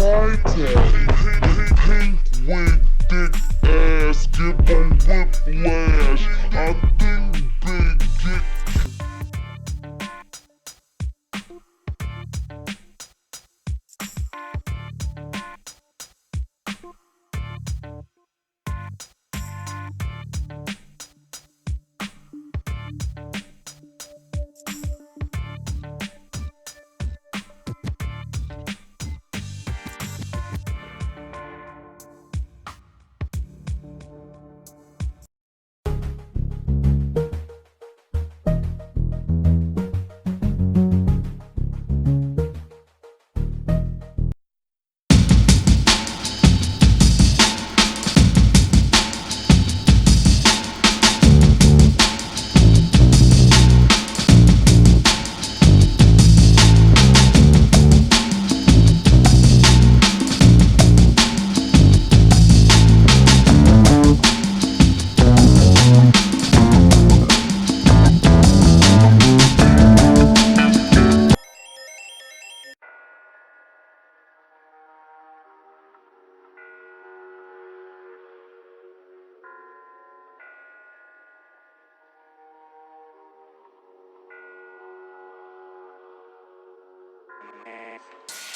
mind tag. Pink wig, thick ass, give 'em whiplash. I think big dick.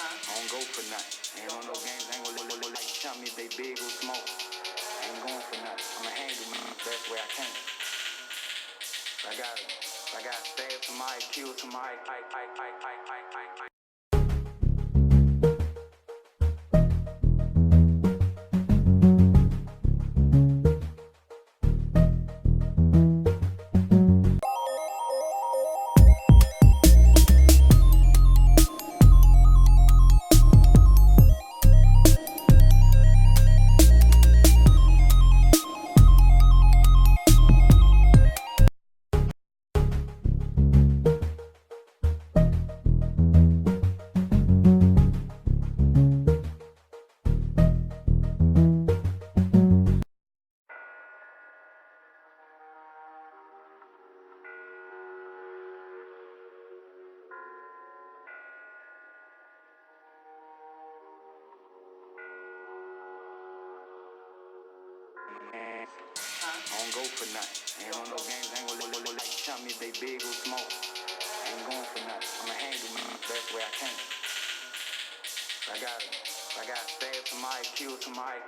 I don't go for nothing. Ain't on no games, ain't gonna look like Chucky if they big or small. I ain't going for nothing. I'ma handle me the best way I can. I got stabbed somebody, killed somebody, I don't go for nothing. Ain't on no games, ain't gonna look like Chucky if they big or small. I ain't going for nothing. I'ma handle me the best way I can. I got stabbed somebody, killed somebody,